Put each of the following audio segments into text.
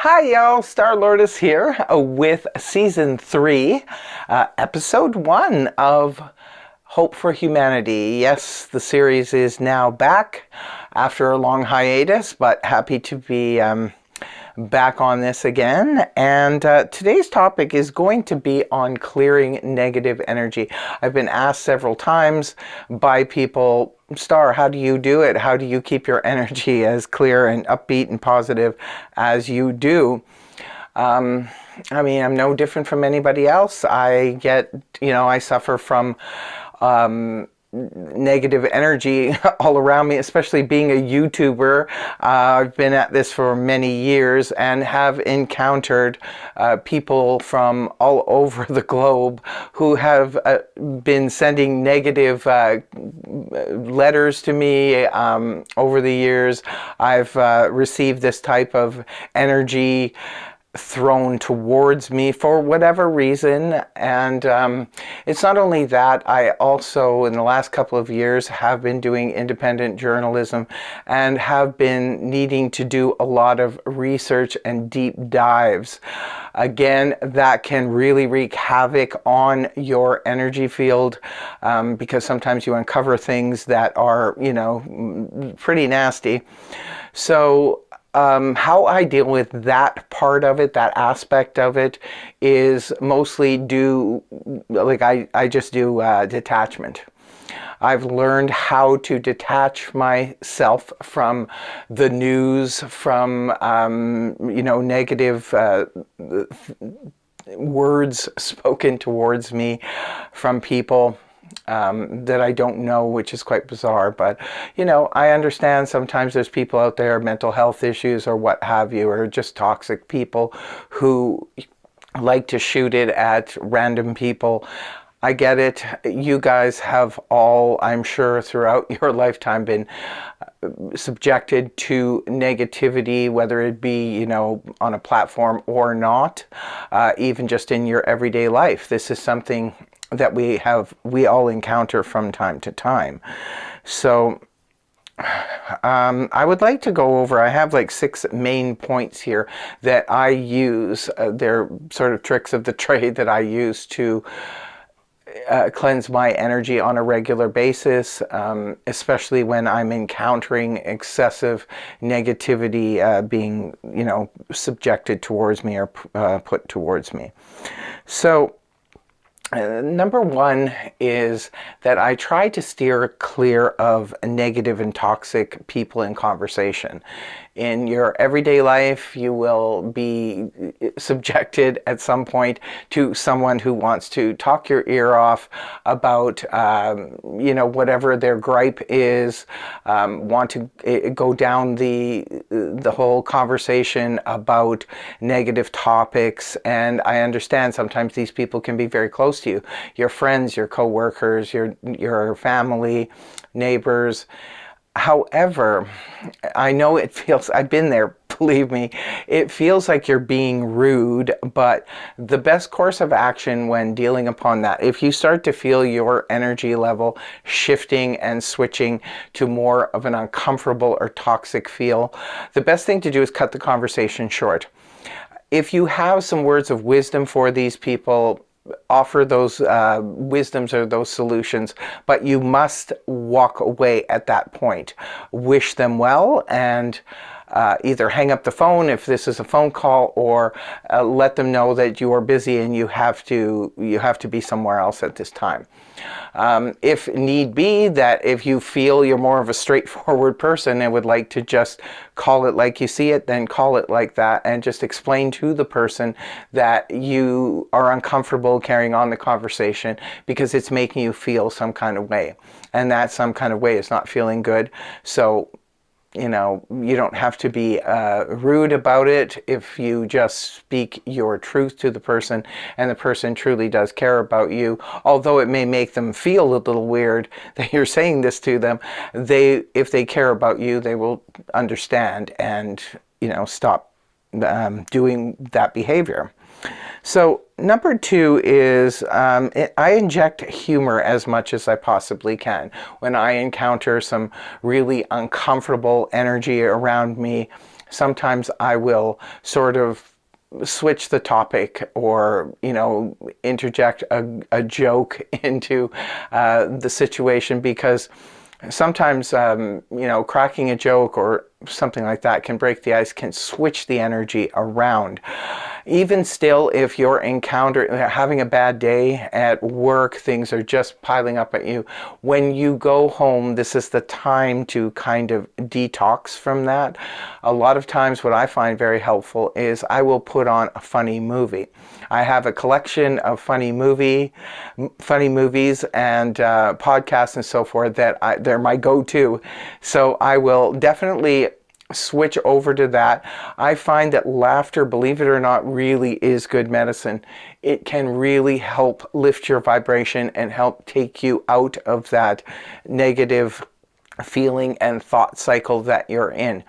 Hi, y'all. Star Lourdes here with season 3, episode 1 of Hope for Humanity. Yes, the series is now back after a long hiatus, but happy to be back on this again. And today's topic is going to be on clearing negative energy. I've been asked several times by people, Star, how do you do it? How do you keep your energy as clear and upbeat and positive as you do? I mean, I'm no different from anybody else. I suffer from negative energy all around me, especially being a YouTuber. I've been at this for many years and have encountered people from all over the globe who have been sending negative letters to me over the years. I've received this type of energy thrown towards me for whatever reason. And it's not only that, I also in the last couple of years have been doing independent journalism and have been needing to do a lot of research and deep dives. Again, that can really wreak havoc on your energy field because sometimes you uncover things that are, pretty nasty. So how I deal with that part of it, that aspect of it, is mostly I just do detachment. I've learned how to detach myself from the news, from negative words spoken towards me from people that I don't know, which is quite bizarre. But, I understand sometimes there's people out there, mental health issues or what have you, or just toxic people who like to shoot it at random people. I get it. You guys have all, I'm sure, throughout your lifetime been subjected to negativity, whether it be, on a platform or not, even just in your everyday life. This is something that we all encounter from time to time. So I would like to go over, I have like 6 main points here that I use. They're sort of tricks of the trade that I use to cleanse my energy on a regular basis, especially when I'm encountering excessive negativity being, subjected towards me or put towards me. So number 1 is that I try to steer clear of negative and toxic people in conversation. In your everyday life, you will be subjected at some point to someone who wants to talk your ear off about, whatever their gripe is, want to go down the whole conversation about negative topics. And I understand sometimes these people can be very close to you, your friends, your co-workers, your family, neighbors. However, I know I've been there, believe me, it feels like you're being rude, but the best course of action when dealing upon that, if you start to feel your energy level shifting and switching to more of an uncomfortable or toxic feel, the best thing to do is cut the conversation short. If you have some words of wisdom for these people, offer those wisdoms or those solutions, but you must walk away at that point. Wish them well and either hang up the phone if this is a phone call, or let them know that you are busy and you have to be somewhere else at this time. If need be, that if you feel you're more of a straightforward person and would like to just call it like you see it, then call it like that and just explain to the person that you are uncomfortable carrying on the conversation because it's making you feel some kind of way. And that some kind of way is not feeling good. So you don't have to be rude about it if you just speak your truth to the person and the person truly does care about you. Although it may make them feel a little weird that you're saying this to them, if they care about you, they will understand and, stop doing that behavior. So number 2 is I inject humor as much as I possibly can. When I encounter some really uncomfortable energy around me, sometimes I will sort of switch the topic, or interject a joke into the situation, because sometimes cracking a joke or something like that can break the ice, can switch the energy around. Even still, if you're having a bad day at work, things are just piling up at you, when you go home, this is the time to kind of detox from that. A lot of times what I find very helpful is I will put on a funny movie. I have a collection of funny movies and podcasts and so forth that they're my go-to. So I will definitely switch over to that. I find that laughter, believe it or not, really is good medicine. It can really help lift your vibration and help take you out of that negative feeling and thought cycle that you're in.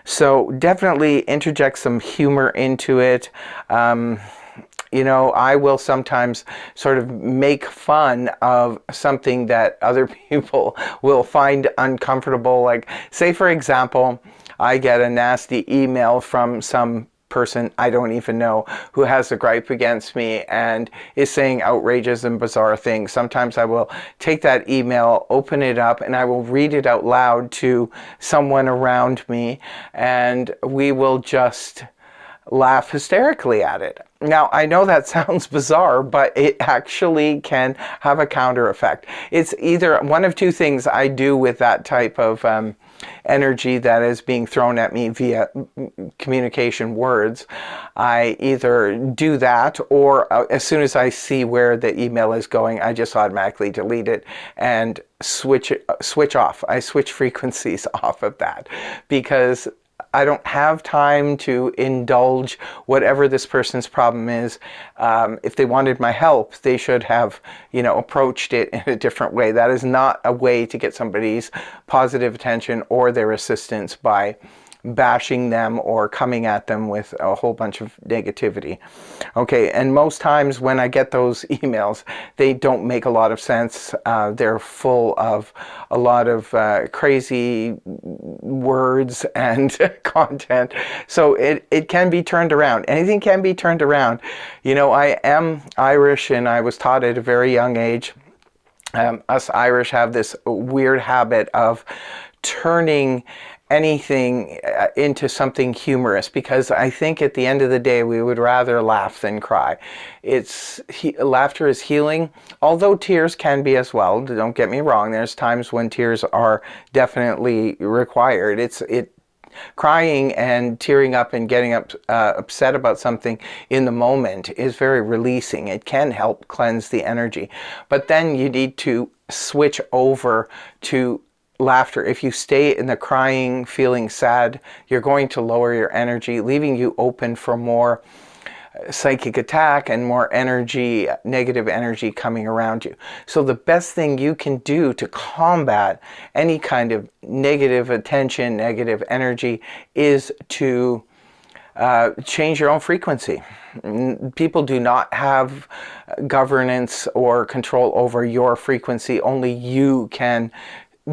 So definitely interject some humor into it. I will sometimes sort of make fun of something that other people will find uncomfortable. Like, say for example, I get a nasty email from some person I don't even know who has a gripe against me and is saying outrageous and bizarre things. Sometimes I will take that email, open it up, and I will read it out loud to someone around me, and we will just laugh hysterically at it. Now, I know that sounds bizarre, but it actually can have a counter effect. It's either one of two things I do with that type of energy that is being thrown at me via communication words. I either do that, or as soon as I see where the email is going, I just automatically delete it and switch off. I switch frequencies off of that, because I don't have time to indulge whatever this person's problem is. If they wanted my help, they should have, approached it in a different way. That is not a way to get somebody's positive attention or their assistance, by bashing them or coming at them with a whole bunch of negativity. Okay, and most times when I get those emails, they don't make a lot of sense. They're full of a lot of crazy words and content. So it can be turned around. Anything can be turned around. I am Irish, and I was taught at a very young age. Us Irish have this weird habit of turning anything into something humorous, because I think at the end of the day we would rather laugh than cry. Laughter is healing, although tears can be as well. Don't get me wrong, there's times when tears are definitely required. Crying and tearing up and getting upset about something in the moment is very releasing. It can help cleanse the energy, but then you need to switch over to laughter. If you stay in the crying, feeling sad, you're going to lower your energy, leaving you open for more psychic attack and more energy, negative energy coming around you. So the best thing you can do to combat any kind of negative attention, negative energy, is to change your own frequency. People do not have governance or control over your frequency. Only you can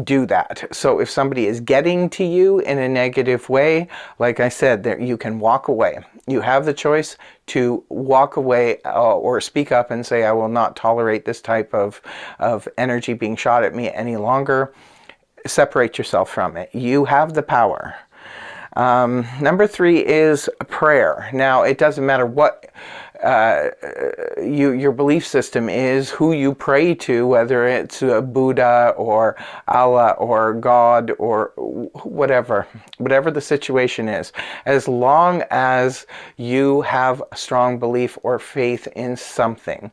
do that. So if somebody is getting to you in a negative way, like I said, you can walk away. You have the choice to walk away or speak up and say, I will not tolerate this type of energy being shot at me any longer. Separate yourself from it. You have the power. Number 3 is prayer. Now, it doesn't matter what your belief system is, who you pray to, whether it's Buddha or Allah or God or whatever the situation is, as long as you have a strong belief or faith in something.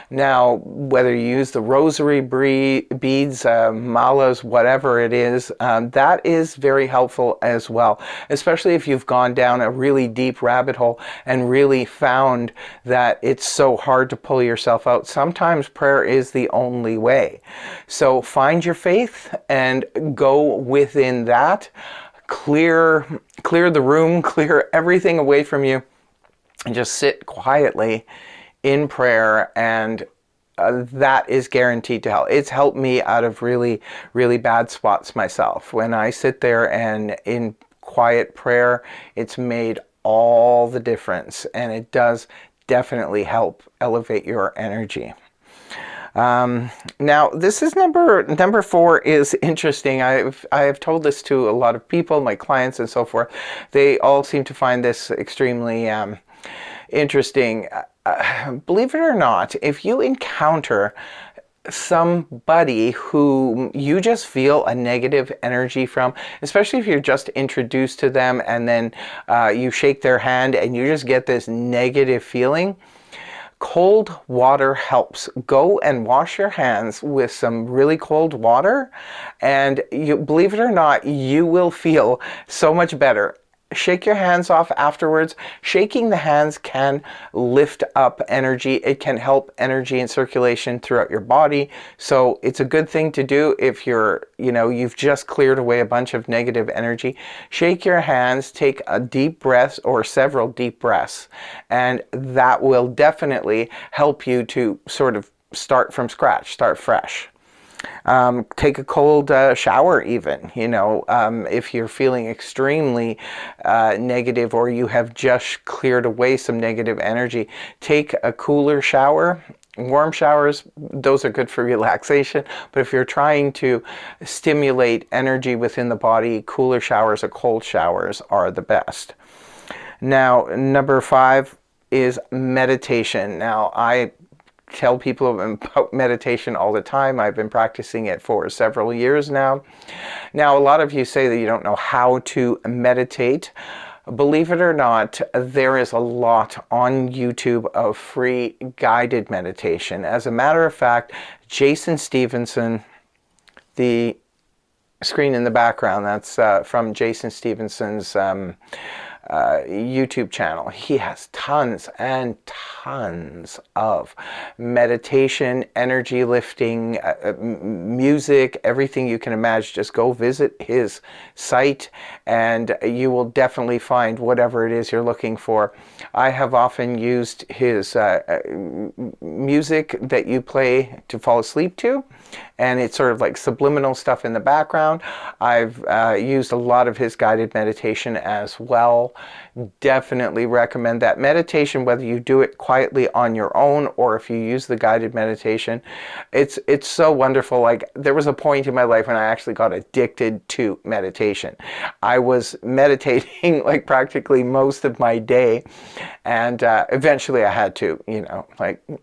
Now, whether you use the rosary beads, malas, whatever it is, that is very helpful as well, especially if you've gone down a really deep rabbit hole and really found that it's so hard to pull yourself out. Sometimes prayer is the only way. So find your faith and go within that. Clear the room, clear everything away from you, and just sit quietly in prayer, and that is guaranteed to help. It's helped me out of really, really bad spots myself. When I sit there and in quiet prayer, it's made all the difference, and it does definitely help elevate your energy. Now, this is number 4 is interesting. I have told this to a lot of people, my clients and so forth. They all seem to find this extremely interesting. Believe it or not, if you encounter somebody who you just feel a negative energy from, especially if you're just introduced to them and then you shake their hand and you just get this negative feeling, cold water helps. Go and wash your hands with some really cold water, and you, believe it or not, you will feel so much better. Shake your hands off afterwards. Shaking the hands can lift up energy. It can help energy and circulation throughout your body. So it's a good thing to do if you're, you've just cleared away a bunch of negative energy. Shake your hands, take a deep breath or several deep breaths, and that will definitely help you to sort of start from scratch, start fresh. Take a cold shower even, if you're feeling extremely negative or you have just cleared away some negative energy, take a cooler shower. Warm showers, those are good for relaxation, but if you're trying to stimulate energy within the body, cooler showers or cold showers are the best. Now, number 5 is meditation. Now, I tell people about meditation all the time. I've been practicing it for several years now. Now, a lot of you say that you don't know how to meditate. Believe it or not, there is a lot on YouTube of free guided meditation. As a matter of fact, Jason Stevenson, the screen in the background, that's from Jason Stevenson's YouTube channel. He has tons and tons of meditation, energy lifting, music, everything you can imagine. Just go visit his site and you will definitely find whatever it is you're looking for. I have often used his music that you play to fall asleep to, and it's sort of like subliminal stuff in the background. I've used a lot of his guided meditation as well. Definitely recommend that meditation, whether you do it quietly on your own or if you use the guided meditation. It's so wonderful. Like, there was a point in my life when I actually got addicted to meditation. I was meditating like practically most of my day, and eventually I had to,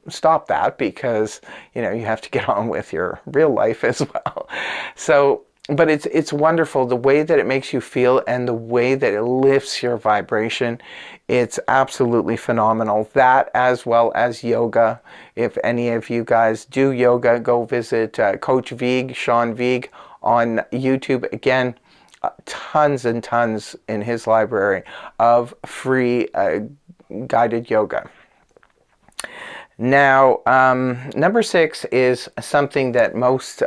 stop that because, you have to get on with your real life as well. So, but it's wonderful the way that it makes you feel and the way that it lifts your vibration. It's absolutely phenomenal. That, as well as yoga. If any of you guys do yoga, go visit Coach Vieg, Sean Vieg, on YouTube. Again, tons and tons in his library of free guided yoga. Now, number 6 is something that most,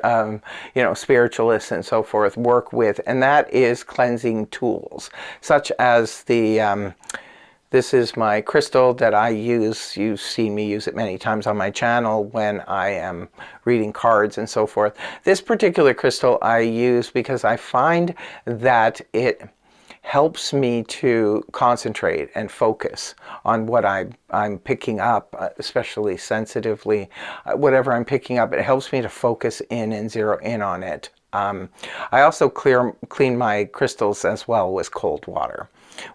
spiritualists and so forth work with, and that is cleansing tools, such as this is my crystal that I use. You've seen me use it many times on my channel when I am reading cards and so forth. This particular crystal I use because I find that it helps me to concentrate and focus on what I'm picking up, especially sensitively. Whatever I'm picking up, it helps me to focus in and zero in on it. I also clean my crystals as well with cold water.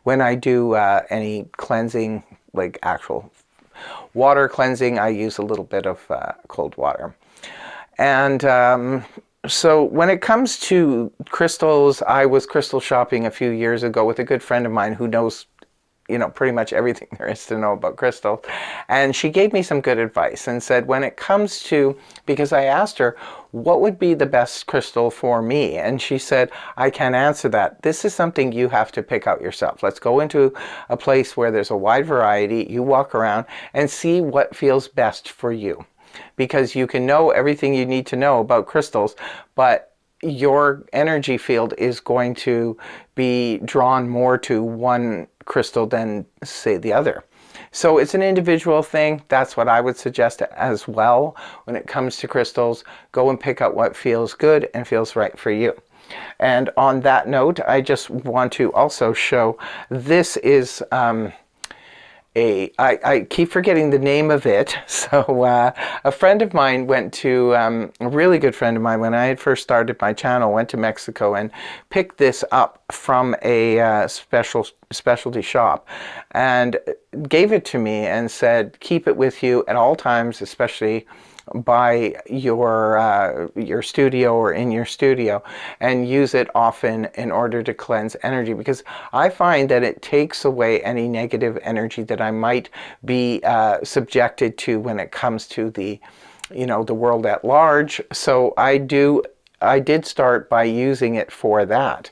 When I do any cleansing, like actual water cleansing, I use a little bit of cold water. And so when it comes to crystals, I was crystal shopping a few years ago with a good friend of mine who knows, pretty much everything there is to know about crystals. And she gave me some good advice and said, when it comes to, because I asked her, what would be the best crystal for me? And she said, I can't answer that. This is something you have to pick out yourself. Let's go into a place where there's a wide variety. You walk around and see what feels best for you. Because you can know everything you need to know about crystals, but your energy field is going to be drawn more to one crystal than, say, the other. So it's an individual thing. That's what I would suggest as well. When it comes to crystals, go and pick out what feels good and feels right for you. And on that note, I just want to also show, this is I keep forgetting the name of it. So a friend of mine went to, a really good friend of mine, when I had first started my channel, went to Mexico and picked this up from a specialty shop and gave it to me and said, keep it with you at all times, especially by your studio or in your studio, and use it often in order to cleanse energy, because I find that it takes away any negative energy that I might be subjected to when it comes to the world at large. So I did start by using it for that.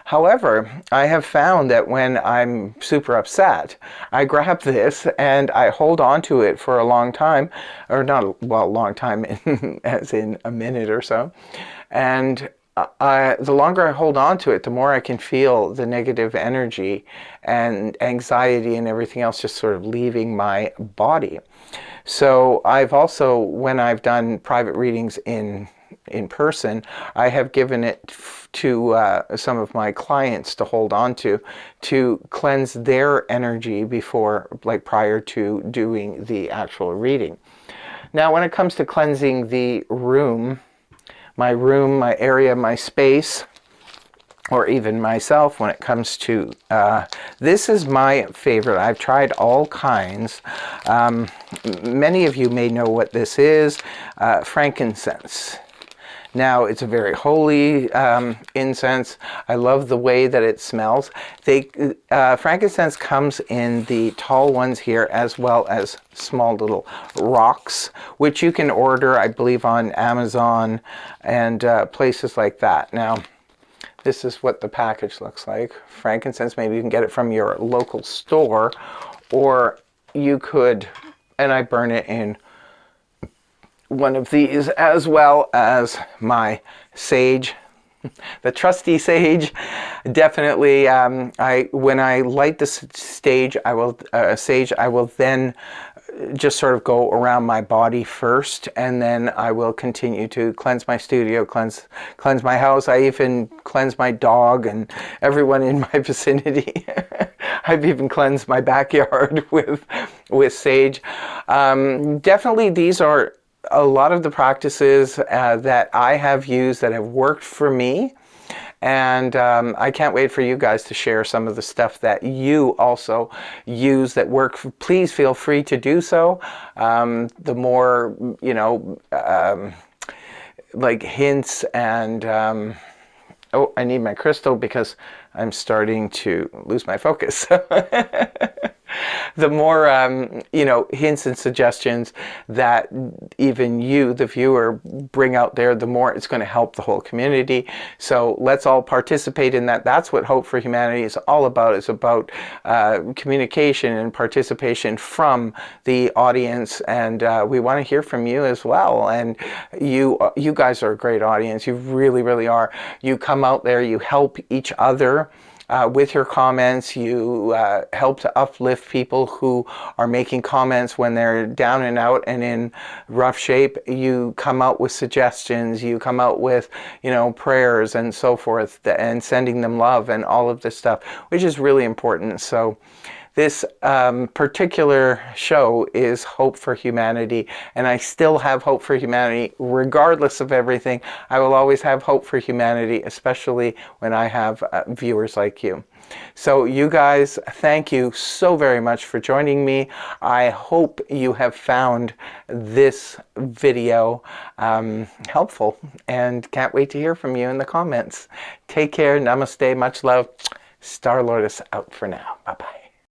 However, I have found that when I'm super upset, I grab this and I hold on to it for a long time, or not, well, a long time as in a minute or so. And the longer I hold on to it, the more I can feel the negative energy and anxiety and everything else just sort of leaving my body. So I've also, when I've done private readings in person, I have given it to some of my clients to hold on to cleanse their energy before, like prior to doing the actual reading. Now, when it comes to cleansing the room, my area, my space, or even myself, when it comes to, this is my favorite. I've tried all kinds. Many of you may know what this is, frankincense. Now, it's a very holy incense. I love the way that it smells. Frankincense comes in the tall ones here, as well as small little rocks, which you can order, I believe, on Amazon and places like that. Now, this is what the package looks like. Frankincense, maybe you can get it from your local store, or you could, and I burn it in one of these, as well as my sage, the trusty sage. Definitely, when I light the sage, I will then just sort of go around my body first, and then I will continue to cleanse my studio, cleanse my house. I even cleanse my dog and everyone in my vicinity. I've even cleansed my backyard with sage. Definitely, these are a lot of the practices that I have used that have worked for me. And I can't wait for you guys to share some of the stuff that you also use that work. Please feel free to do so. The more, like hints and, oh, I need my crystal because I'm starting to lose my focus. The more, hints and suggestions that even you, the viewer, bring out there, the more it's going to help the whole community. So let's all participate in that. That's what Hope for Humanity is all about. It's about communication and participation from the audience. And we want to hear from you as well. And you guys are a great audience. You really, really are. You come out there, you help each other. With your comments, you help to uplift people who are making comments when they're down and out and in rough shape. You come out with suggestions, you come out with, prayers and so forth, and sending them love and all of this stuff, which is really important. So this particular show is Hope for Humanity, and I still have hope for humanity regardless of everything. I will always have hope for humanity, especially when I have viewers like you. So you guys, thank you so very much for joining me. I hope you have found this video helpful, and can't wait to hear from you in the comments. Take care. Namaste. Much love. Star Lotus out for now. Bye-bye.